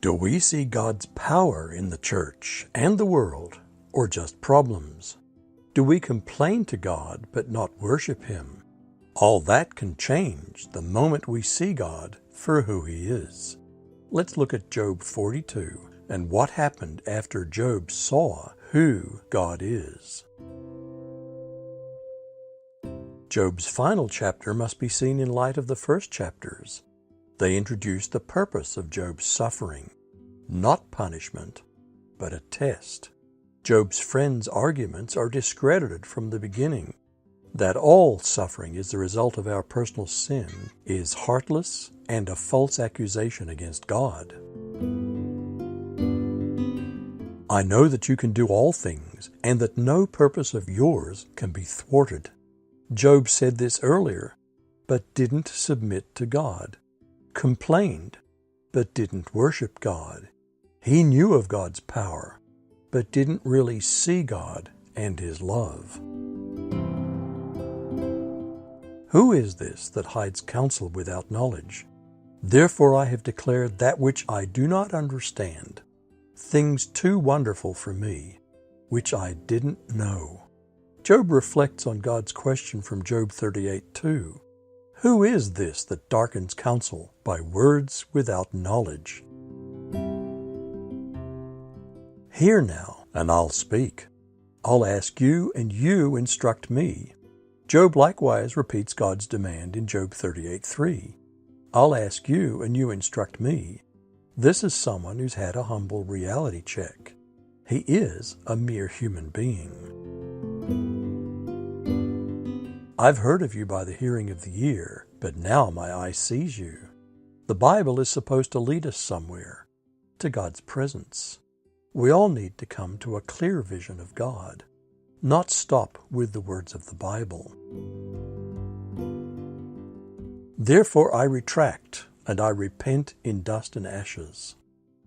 Do we see God's power in the church and the world, or just problems? Do we complain to God but not worship Him? All that can change the moment we see God for who He is. Let's look at Job 42 and what happened after Job saw who God is. Job's final chapter must be seen in light of the first chapters. They introduce the purpose of Job's suffering, not punishment, but a test. Job's friends' arguments are discredited from the beginning. That all suffering is the result of our personal sin is heartless and a false accusation against God. I know that you can do all things, and that no purpose of yours can be thwarted. Job said this earlier, but didn't submit to God. Complained, but didn't worship God. He knew of God's power, but didn't really see God and His love. Who is this that hides counsel without knowledge? Therefore I have declared that which I do not understand, things too wonderful for me, which I didn't know. Job reflects on God's question from Job 38:2. Who is this that darkens counsel by words without knowledge? Hear now, and I'll speak. I'll ask you, and you instruct me. Job likewise repeats God's demand in Job 38:3. I'll ask you, and you instruct me. This is someone who's had a humble reality check. He is a mere human being. I've heard of you by the hearing of the ear, but now my eye sees you. The Bible is supposed to lead us somewhere, to God's presence. We all need to come to a clear vision of God, not stop with the words of the Bible. Therefore I retract, and I repent in dust and ashes.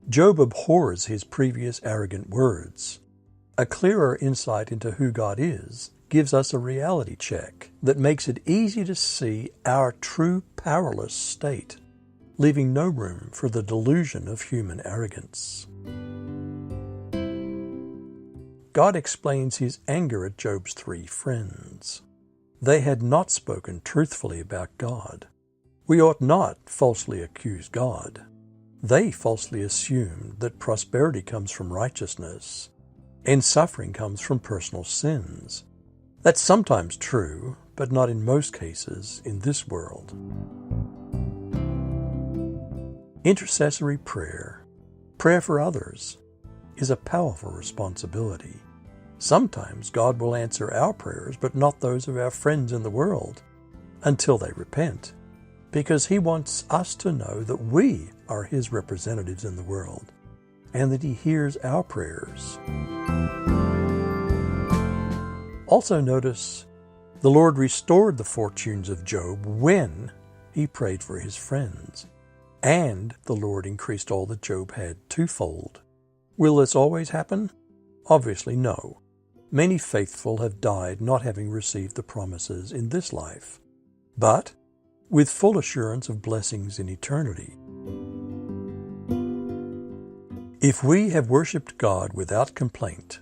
Job abhors his previous arrogant words. A clearer insight into who God is gives us a reality check that makes it easy to see our true powerless state, leaving no room for the delusion of human arrogance. God explains His anger at Job's three friends. They had not spoken truthfully about God. We ought not falsely accuse God. They falsely assumed that prosperity comes from righteousness and suffering comes from personal sins. That's sometimes true, but not in most cases in this world. Intercessory prayer, prayer for others, is a powerful responsibility. Sometimes God will answer our prayers, but not those of our friends in the world, until they repent, because He wants us to know that we are His representatives in the world, and that He hears our prayers. Also notice, the Lord restored the fortunes of Job when he prayed for his friends, and the Lord increased all that Job had twofold. Will this always happen? Obviously no. Many faithful have died not having received the promises in this life, but with full assurance of blessings in eternity. If we have worshipped God without complaint,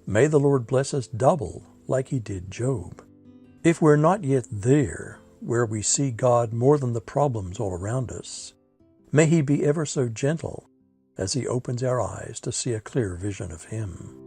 may the Lord bless us double like He did Job. If we're not yet there, where we see God more than the problems all around us, may He be ever so gentle as He opens our eyes to see a clear vision of Him.